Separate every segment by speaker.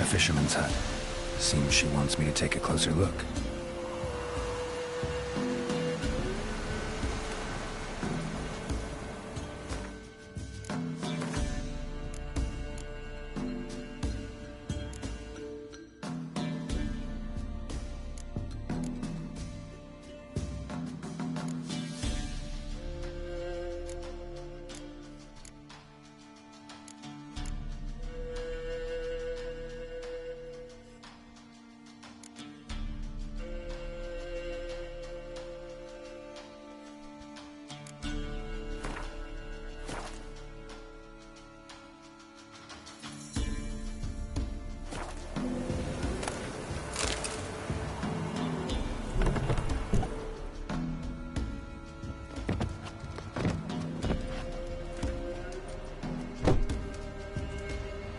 Speaker 1: fisherman's hut. Seems she wants me to take a closer look.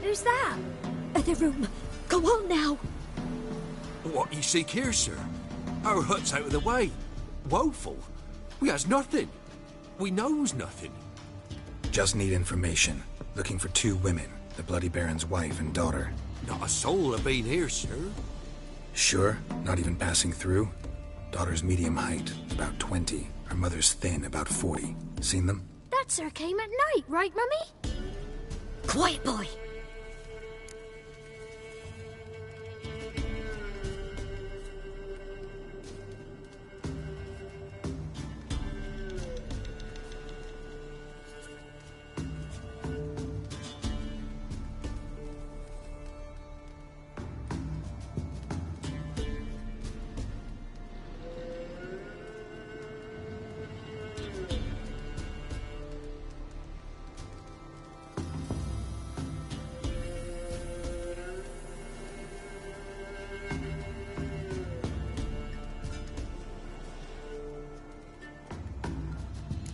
Speaker 2: Who's that? The room. Go on now.
Speaker 3: What you seek here, sir? Our hut's out of the way. Woeful. We has nothing. We knows nothing.
Speaker 1: Just need information. Looking for 2 women, the Bloody Baron's wife and daughter.
Speaker 3: Not a soul have been here, sir.
Speaker 1: Sure? Not even passing through? Daughter's medium height, about 20. Her mother's thin, about 40. Seen them?
Speaker 2: That sir came at night, right, Mummy? Quiet, boy.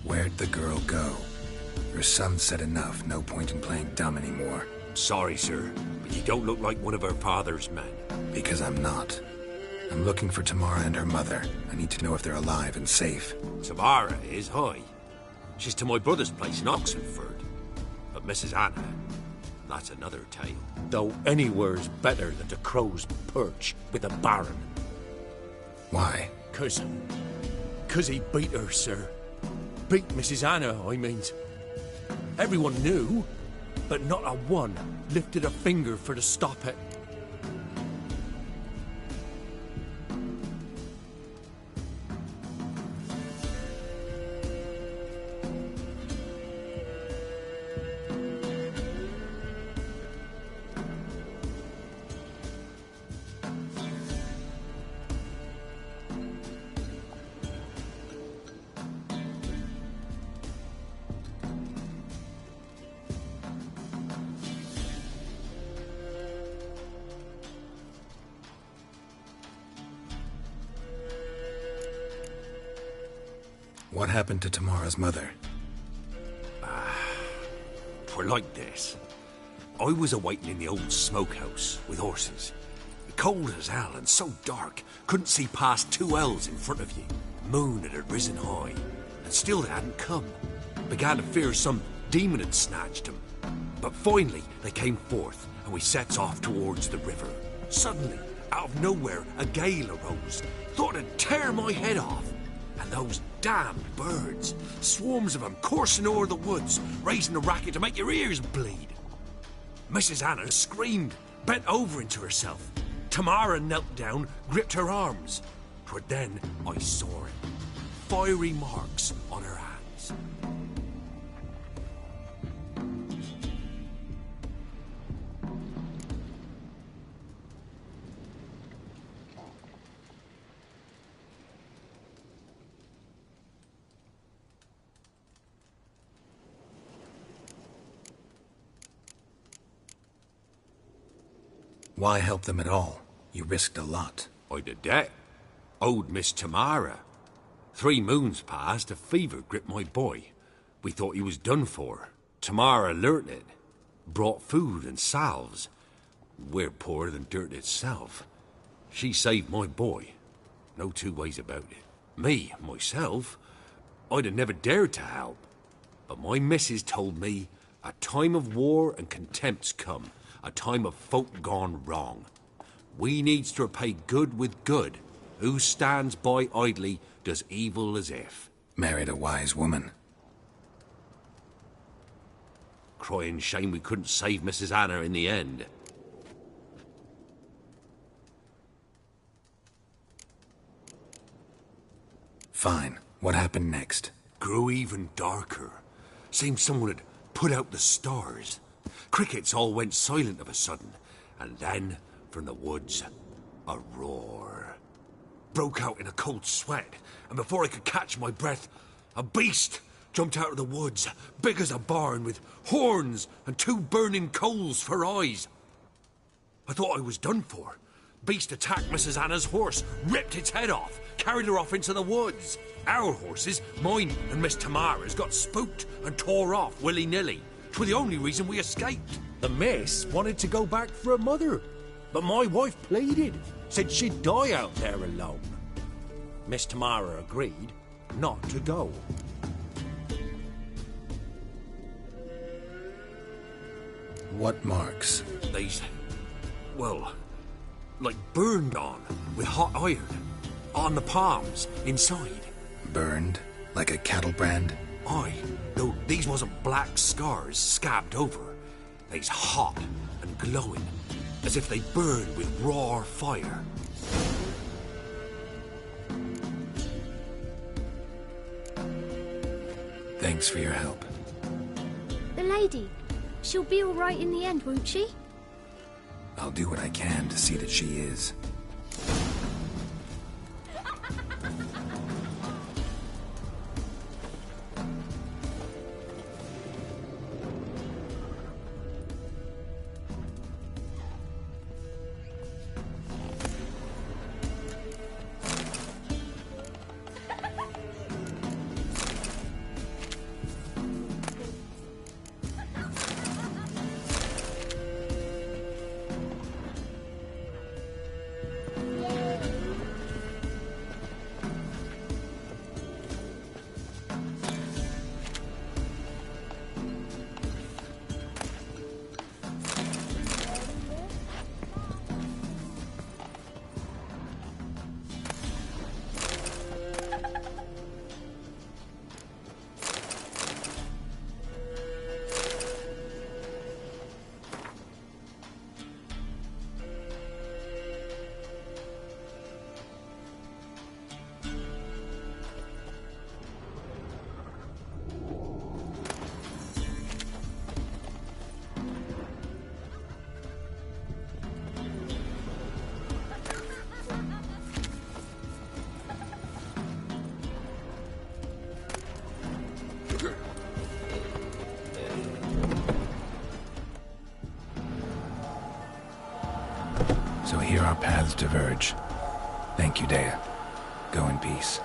Speaker 1: Where'd the girl go? Her son said enough, no point in playing dumb anymore.
Speaker 3: Sorry, sir, but you don't look like one of her father's men.
Speaker 1: Because I'm not. I'm looking for Tamara and her mother. I need to know if they're alive and safe.
Speaker 3: Tamara is, hi. She's to my brother's place in Oxenford. But Mrs. Anna, that's another tale. Though anywhere's better than the Crow's Perch with a baron.
Speaker 1: Why?
Speaker 3: 'Cause he beat her, sir. Beat Mrs. Anna, I mean. Everyone knew, but not a one lifted a finger for to stop it.
Speaker 1: What happened to Tamara's mother?
Speaker 3: Twere like this. I was awaiting in the old smokehouse with horses. Cold as hell and so dark, couldn't see past 2 ells in front of you. Moon had risen high, and still they hadn't come. Began to fear some demon had snatched them. But finally they came forth, and we sets off towards the river. Suddenly, out of nowhere, a gale arose. Thought it'd tear my head off. And those damned birds, swarms of them coursing o'er the woods, raising a racket to make your ears bleed. Mrs. Anna screamed, bent over into herself. Tamara knelt down, gripped her arms. 'Twere then I saw it. Fiery marks on her hands.
Speaker 1: Why help them at all? You risked a lot.
Speaker 3: I did that. Owed Miss Tamara. 3 moons passed, a fever gripped my boy. We thought he was done for. Tamara learnt it. Brought food and salves. We're poorer than dirt itself. She saved my boy. No 2 ways about it. Me, myself, I'd have never dared to help. But my missus told me a time of war and contempt's come. a time of folk gone wrong. We needs to repay good with good. Who stands by idly does evil as if.
Speaker 1: Married a wise woman.
Speaker 3: Crying shame we couldn't save Mrs. Anna in the end.
Speaker 1: Fine. What happened next?
Speaker 3: Grew even darker. Seemed someone had put out the stars. Crickets all went silent of a sudden, and then, from the woods, a roar. Broke out in a cold sweat, and before I could catch my breath, a beast jumped out of the woods, big as a barn, with horns and 2 burning coals for eyes. I thought I was done for. Beast attacked Mrs. Anna's horse, ripped its head off, carried her off into the woods. Our horses, mine and Miss Tamara's, got spooked and tore off willy-nilly. 'Twas the only reason we escaped. The miss wanted to go back for her mother, but my wife pleaded, said she'd die out there alone. Miss Tamara agreed not to go.
Speaker 1: What marks?
Speaker 3: They's, well, like burned on with hot iron. On the palms, inside.
Speaker 1: Burned? Like a cattle brand?
Speaker 3: Aye, though these wasn't black scars scabbed over. They's hot and glowing, as if they burned with raw fire.
Speaker 1: Thanks for your help.
Speaker 2: The lady. She'll be all right in the end, won't she?
Speaker 1: I'll do what I can to see that she is. So here our paths diverge. Thank you, Dea. Go in peace.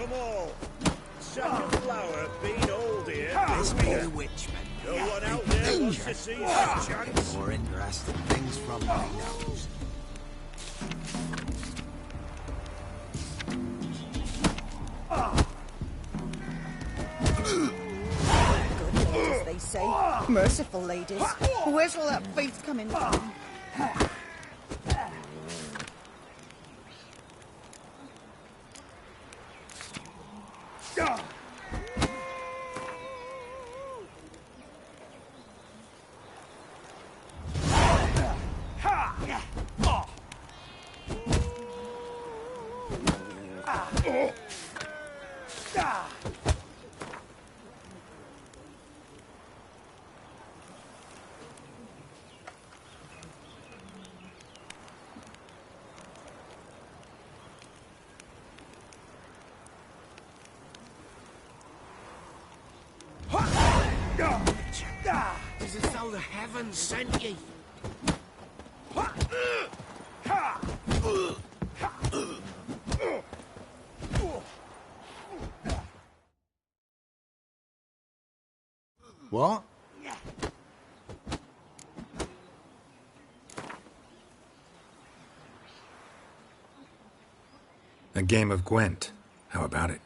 Speaker 4: Come all. Second flower been old here.
Speaker 5: This be the Witchman.
Speaker 4: No one out there wants to see that chance.
Speaker 5: More interesting things from my nose.
Speaker 6: Good ladies, they say. Merciful ladies. Where's all that faith coming from?
Speaker 5: It's as though the heavens sent ye.
Speaker 7: What?
Speaker 1: A game of Gwent. How about it?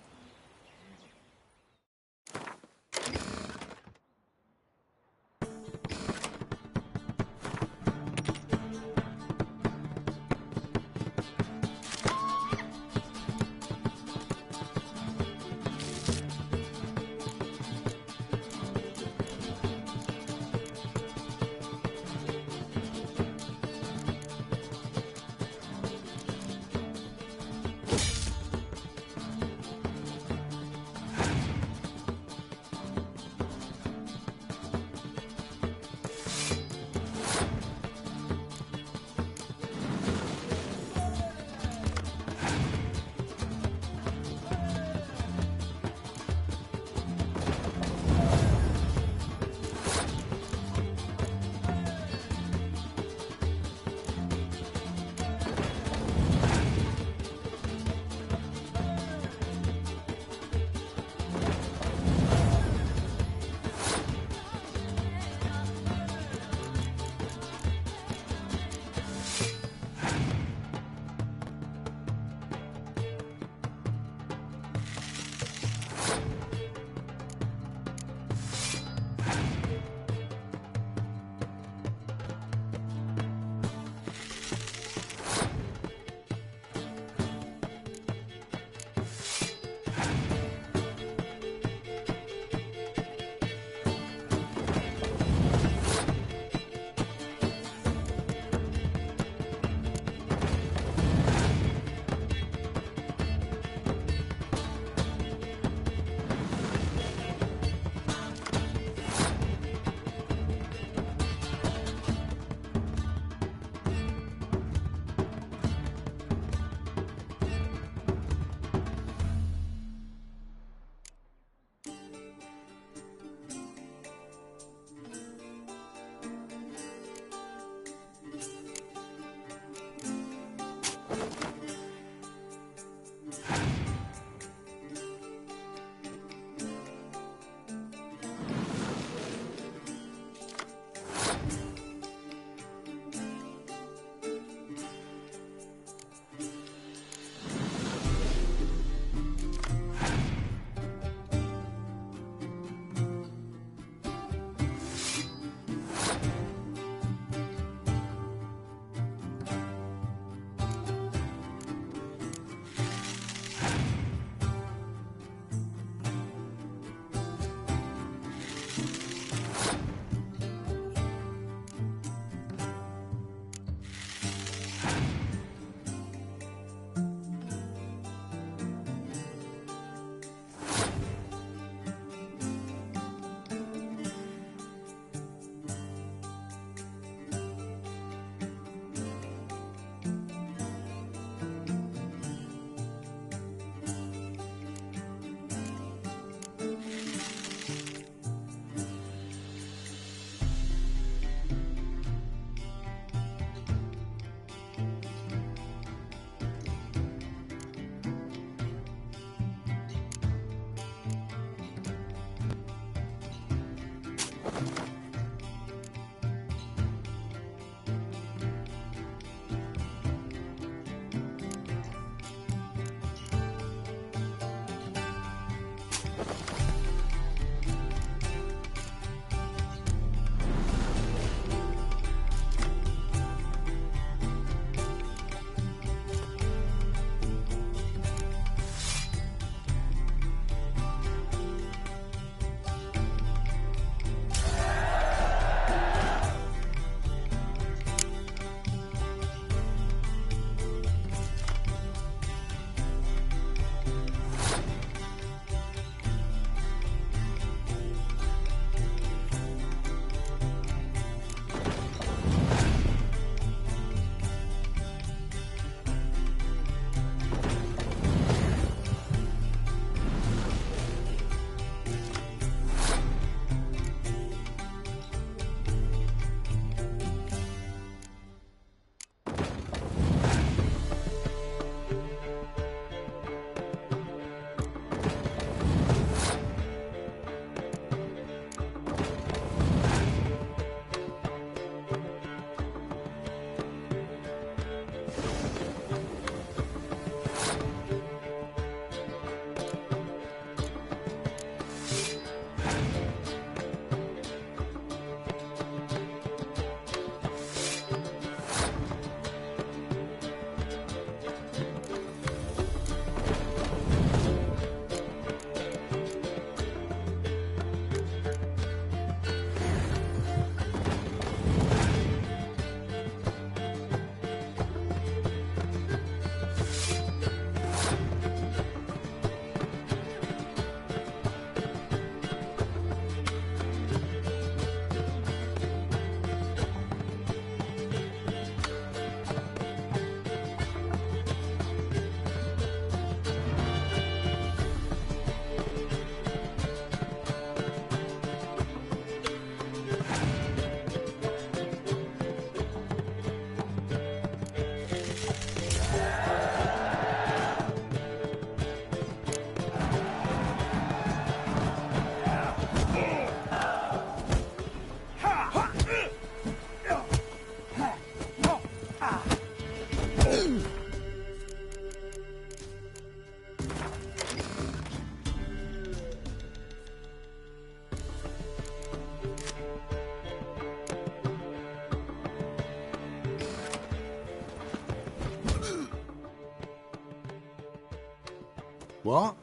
Speaker 5: What?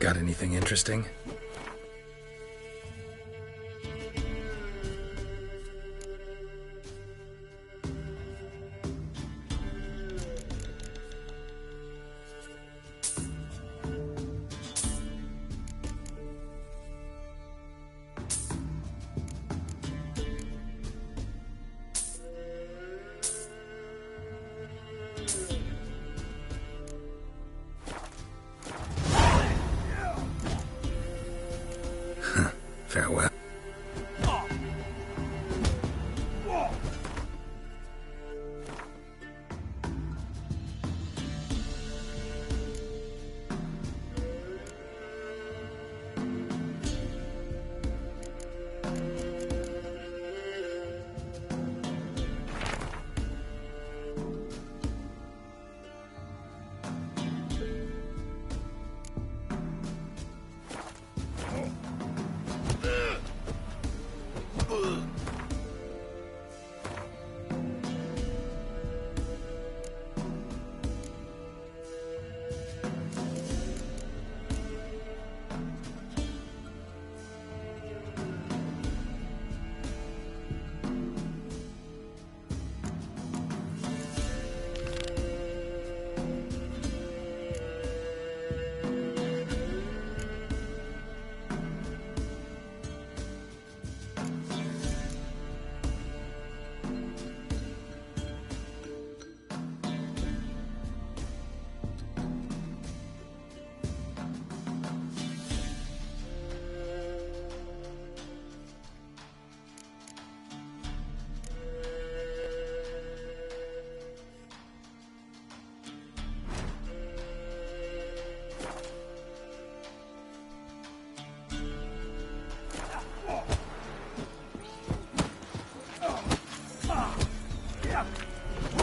Speaker 1: Got anything interesting? Farewell.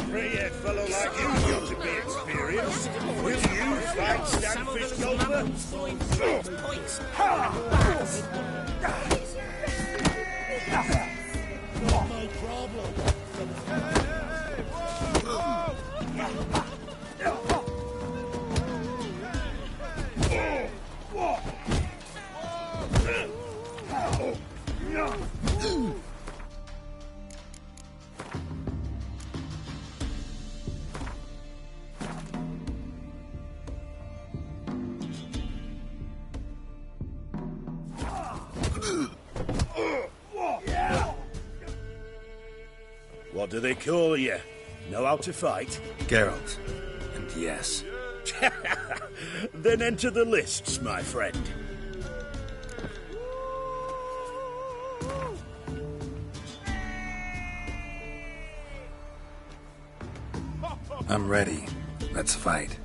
Speaker 4: Three-head fellow like you ought to be experienced. Will you fight Stanfish Golfer?
Speaker 5: No problem.
Speaker 4: What do they call you? Know how to fight?
Speaker 1: Geralt. And yes.
Speaker 4: Then enter the lists, my friend.
Speaker 1: I'm ready. Let's fight.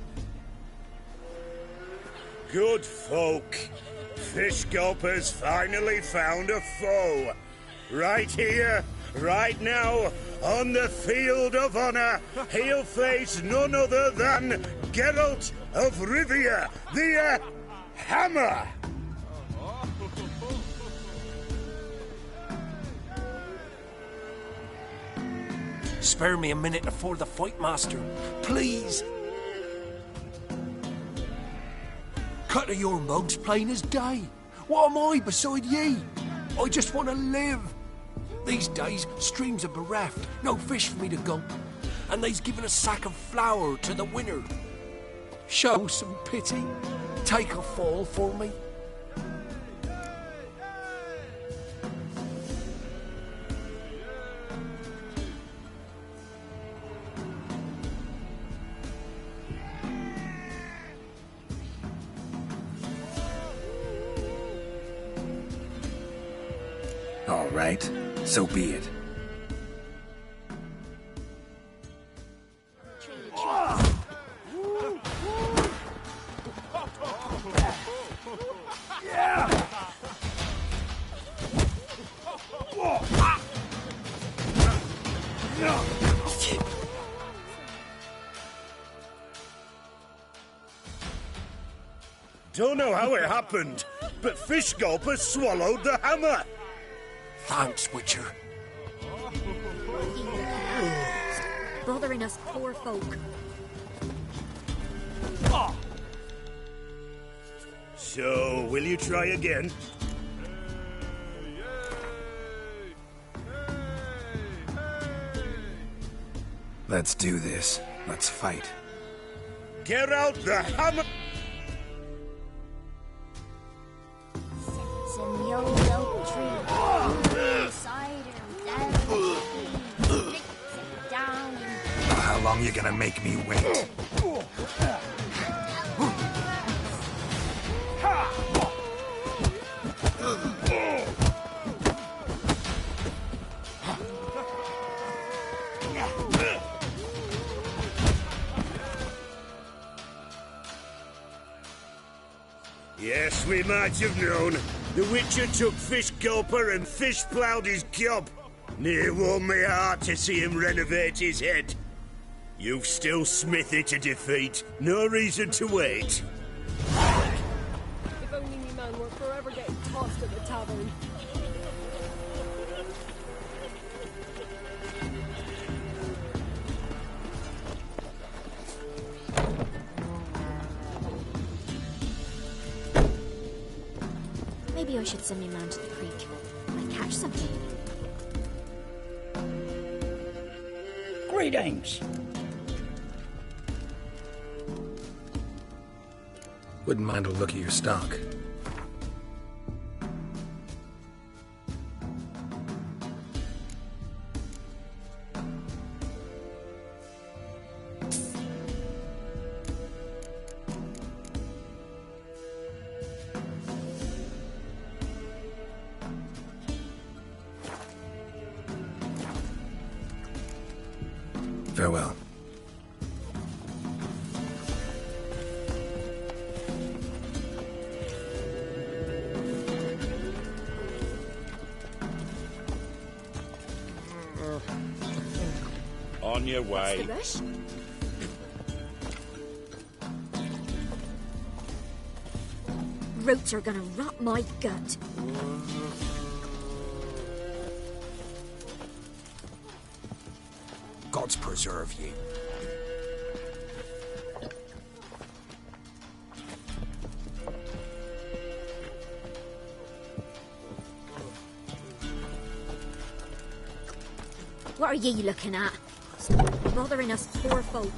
Speaker 4: Good folk. Fish Gulper's finally found a foe. Right here, right now, on the field of honor, he'll face none other than Geralt of Rivia, the Hammer.
Speaker 3: Spare me a minute before the fight, master. Please. Cut of your mug's plain as day. What am I beside ye? I just want to live. These days, streams are bereft, no fish for me to gulp. And they's given a sack of flour to the winner. Show some pity. Take a fall for me.
Speaker 1: All right, so be it.
Speaker 4: Don't know how it happened, but Fish Gulper swallowed the hammer.
Speaker 3: Thanks, Witcher.
Speaker 2: Bothering us poor folk.
Speaker 4: So, will you try again?
Speaker 1: Let's do this. Let's fight.
Speaker 4: Get out the hammer!
Speaker 2: Sits in the old oak tree. Inside her down. Flicks it down and
Speaker 1: How long you gonna make me wait?
Speaker 4: Yes, we might have known. The Witcher took Fish Gulper and fish ploughed his gob. Near warmed my heart to see him renovate his head. You've still Smithy to defeat. No reason to wait.
Speaker 7: If only me man were forever getting tossed at the tavern.
Speaker 2: maybe I should send me man to the creek. Might catch something.
Speaker 5: Greetings.
Speaker 1: Wouldn't mind a look at your stock. Farewell.
Speaker 4: On your way.
Speaker 2: What's the rush? Roots are gonna rot my gut.
Speaker 3: Gods preserve you.
Speaker 2: What are ye looking at? Stop bothering us poor folk.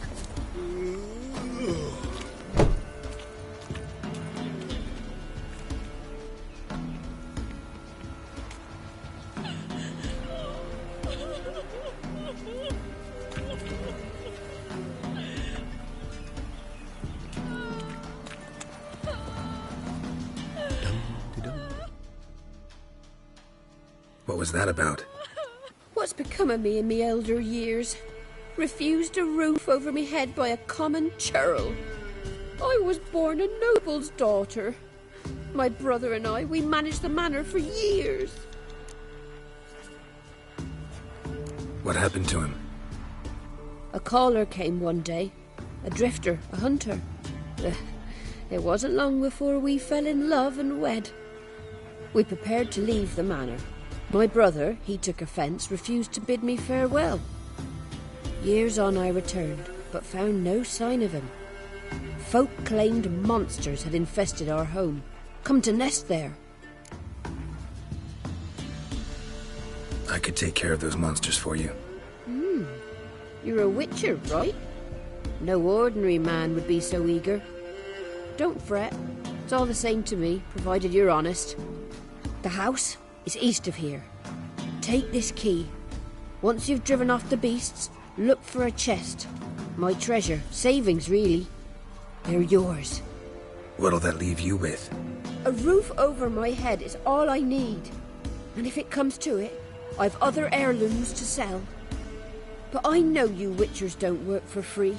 Speaker 1: What was that about?
Speaker 7: What's become of me in me elder years? Refused a roof over me head by a common churl. I was born a noble's daughter. My brother and I, we managed the manor for years.
Speaker 1: What happened to him?
Speaker 7: A caller came one day. A drifter, a hunter. It wasn't long before we fell in love and wed. We prepared to leave the manor. My brother, he took offence, refused to bid me farewell. Years on I returned, but found no sign of him. Folk claimed monsters had infested our home, come to nest there.
Speaker 1: I could take care of those monsters for you.
Speaker 7: You're a witcher, right? No ordinary man would be so eager. Don't fret, it's all the same to me, provided you're honest. The house is east of here. Take this key. Once you've driven off the beasts, look for a chest. My treasure, savings really. They're yours.
Speaker 1: What'll that leave you with?
Speaker 7: A roof over my head is all I need. And if it comes to it, I've other heirlooms to sell. But I know you witchers don't work for free.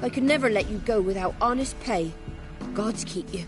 Speaker 7: I could never let you go without honest pay. Gods keep you.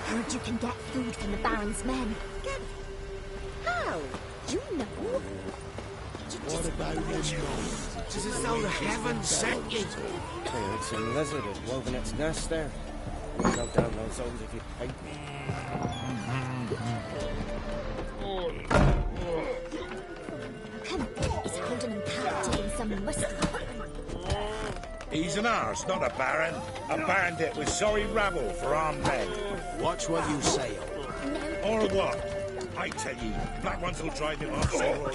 Speaker 2: Heard you can get food from the Baron's men. Get... How? You know?
Speaker 5: What about him?
Speaker 3: It's as though the heavens sent you.
Speaker 8: Hey, it's a lizard had woven its nest there. You go down those holes if you hate me.
Speaker 2: Come, he's holding him captive in some musty.
Speaker 4: He's an arse, not a baron. A bandit with sorry rabble for armed men.
Speaker 3: Watch what you say.
Speaker 4: Or what? I tell you, black ones will drive him off.
Speaker 9: Come on,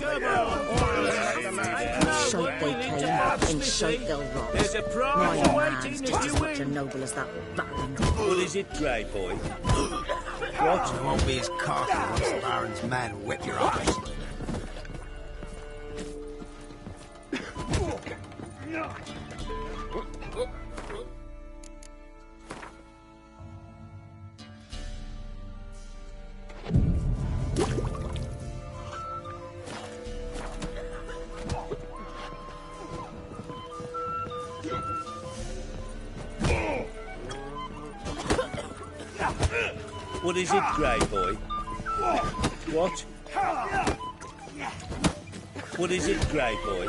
Speaker 6: Shite they came, and shite they'll rot.
Speaker 9: There's a prize
Speaker 6: My
Speaker 9: awaiting
Speaker 6: man's
Speaker 9: if
Speaker 6: just
Speaker 9: you
Speaker 6: as much a
Speaker 9: win.
Speaker 6: noble as that baron.
Speaker 9: What is it, Grey Boy?
Speaker 3: What? You won't be as cocky once the Baron's men whip your eyes.
Speaker 9: What is it, Grey Boy? What? What is it, Grey Boy?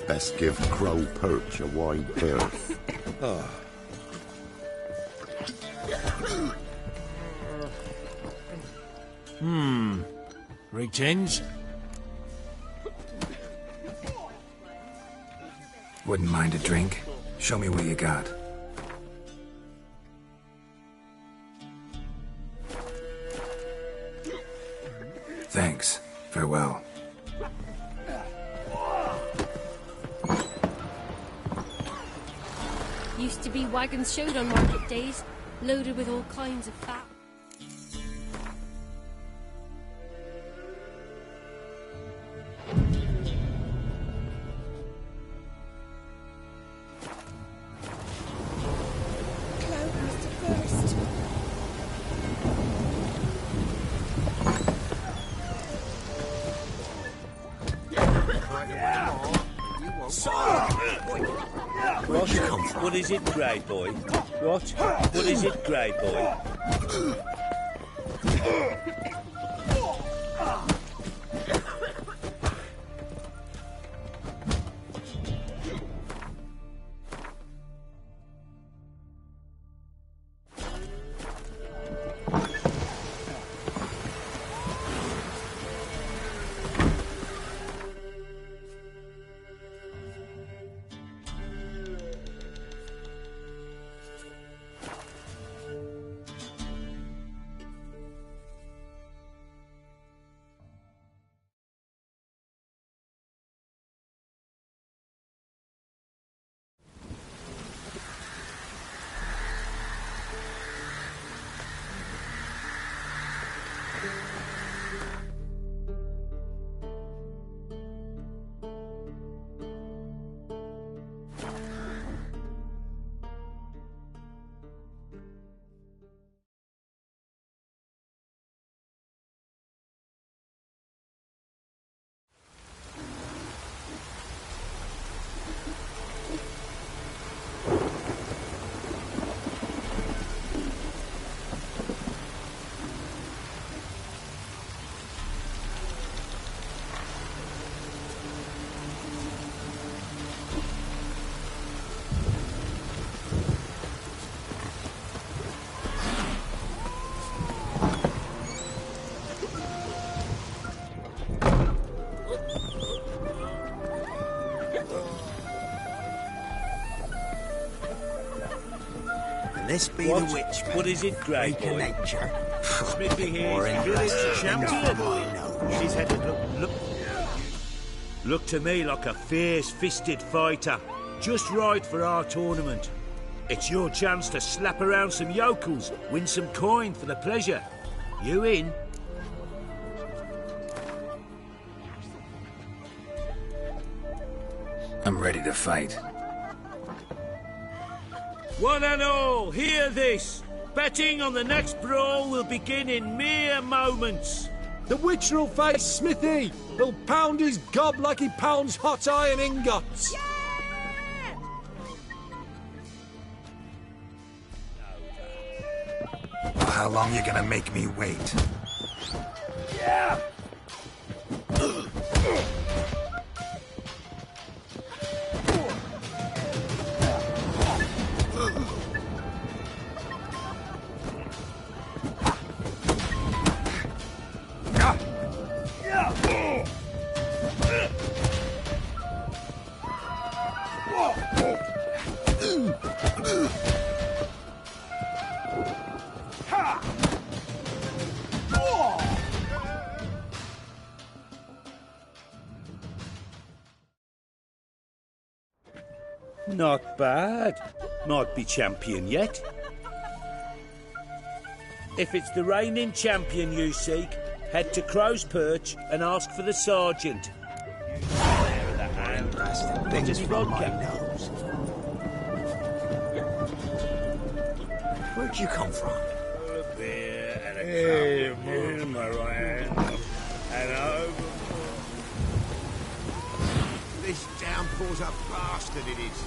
Speaker 10: Best give Crow Perch a wide berth.
Speaker 3: Greetings.
Speaker 1: Wouldn't mind a drink? Show me what you got. Thanks. Farewell.
Speaker 11: Used to be wagons showed on market days, loaded with all kinds of fat.
Speaker 6: Cloud must have burst.
Speaker 9: What? What is it, Grey Boy? What? What is it, Grey Boy?
Speaker 3: This be
Speaker 9: What?
Speaker 3: the Witchman.
Speaker 9: What is it, Grey
Speaker 3: Freak of
Speaker 9: Boy?
Speaker 3: nature.
Speaker 9: Smithy
Speaker 3: More
Speaker 9: here's village
Speaker 3: interesting than
Speaker 9: champion.
Speaker 3: I know.
Speaker 9: She's headed look to me like a fierce-fisted fighter. Just right for our tournament. It's your chance to slap around some yokels, win some coin for the pleasure. You in?
Speaker 1: I'm ready to fight.
Speaker 9: One and all, hear this. Betting on the next brawl will begin in mere moments.
Speaker 12: The Witcher will face Smithy. He'll pound his gob like he pounds hot iron ingots.
Speaker 1: how long you gonna make me wait?
Speaker 9: Yeah! Not bad. Might be champion yet. If it's the reigning champion you seek, head to Crow's Perch and ask for the sergeant. There are the hand. Things from my nose.
Speaker 3: Where'd you come from?
Speaker 4: A beer and a cup in my right hand. And over.
Speaker 3: This downpour's a bastard, it is.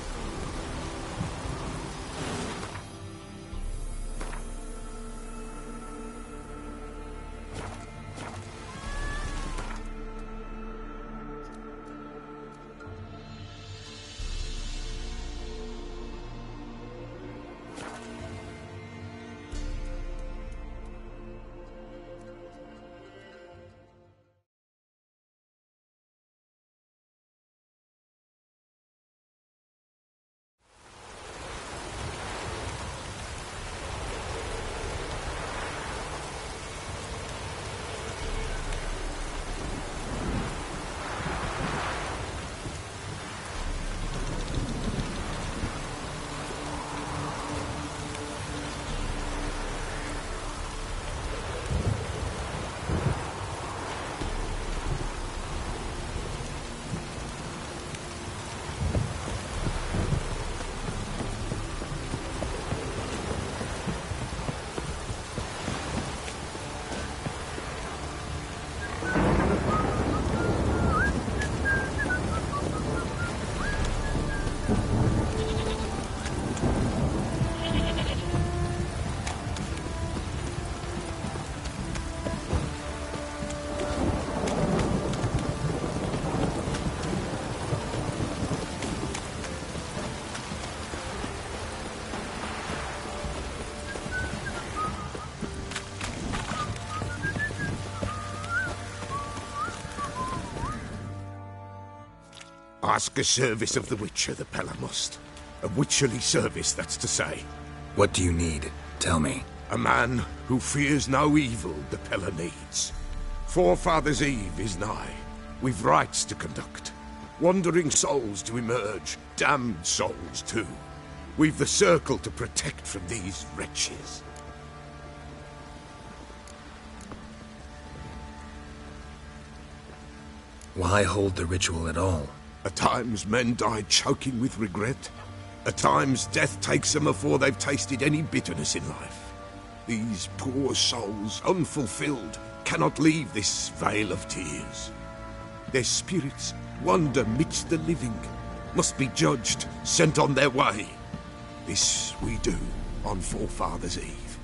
Speaker 10: Ask a service of the Witcher, the Pella must. A witcherly service, that's to say.
Speaker 1: What do you need? Tell me.
Speaker 10: A man who fears no evil the Pella needs. Forefathers' Eve is nigh. We've rites to conduct. Wandering souls to emerge. Damned souls, too. We've the circle to protect from these wretches.
Speaker 1: Why hold the ritual at all?
Speaker 10: At times men die choking with regret. At times death takes them before they've tasted any bitterness in life. These poor souls, unfulfilled, cannot leave this vale of tears. Their spirits wander midst the living, must be judged, sent on their way. This we do on Forefathers' Eve.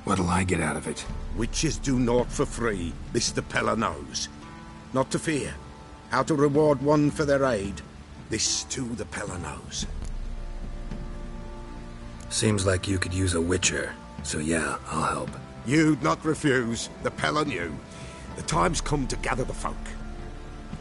Speaker 1: What'll I get out of it?
Speaker 10: Witches do naught for free, this the Pella knows. Not to fear. How to reward one for their aid, this too the Pella knows.
Speaker 1: Seems like you could use a witcher, so yeah, I'll help.
Speaker 10: You'd not refuse, the Pella knew. The time's come to gather the folk.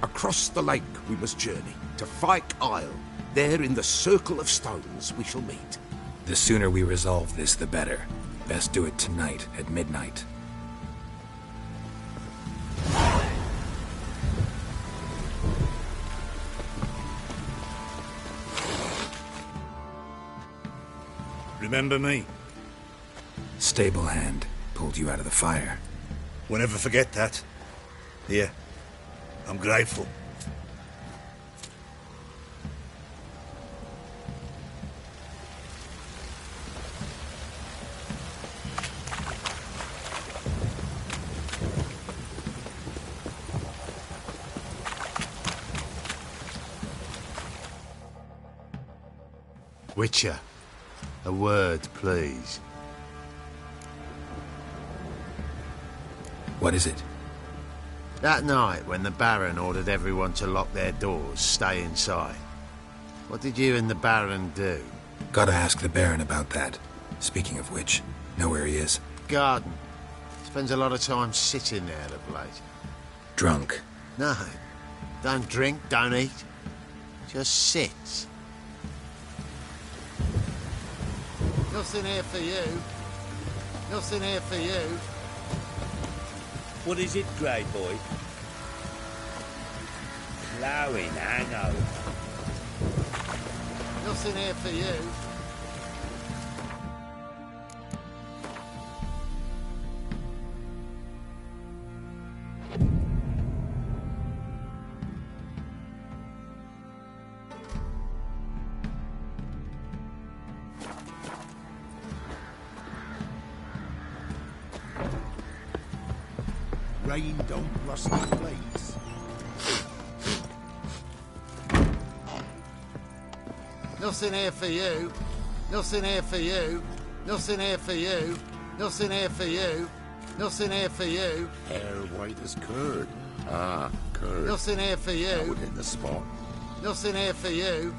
Speaker 10: Across the lake we must journey, to Fyke Isle. There in the circle of stones we shall meet.
Speaker 1: The sooner we resolve this, the better. Best do it tonight at midnight.
Speaker 4: Remember me?
Speaker 1: Stable hand pulled you out of the fire.
Speaker 4: We'll never forget that. Here, I'm grateful.
Speaker 13: Witcher, a word, please.
Speaker 1: What is it?
Speaker 13: That night, when the Baron ordered everyone to lock their doors, stay inside, what did you and the Baron do?
Speaker 1: Gotta ask the Baron about that. Speaking of which, know where he is?
Speaker 13: Garden. Spends a lot of time sitting there of late.
Speaker 1: Drunk.
Speaker 13: No. Don't drink, don't eat. Just sits. Nothing here for you. Nothing here for you.
Speaker 9: What is it, Grey Boy? Ploughing hangover.
Speaker 13: Nothing here for you.
Speaker 10: Rain don't rust the blades.
Speaker 13: Nothing here for you. Nothing here for you. Nothing here for you. Nothing here for you. Nothing here for you.
Speaker 10: Hair white as curd. Ah, curd.
Speaker 13: Nothing here for you.
Speaker 10: That would hit the spot.
Speaker 13: Nothing here for you.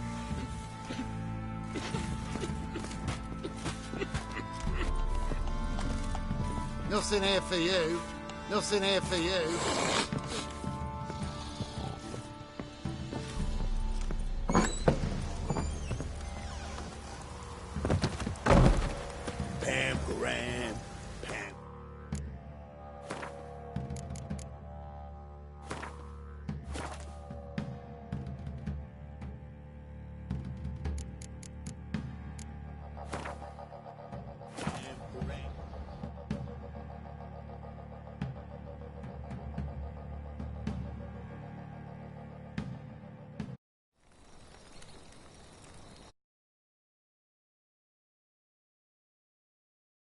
Speaker 13: Nothing here for you. Nothing here for you.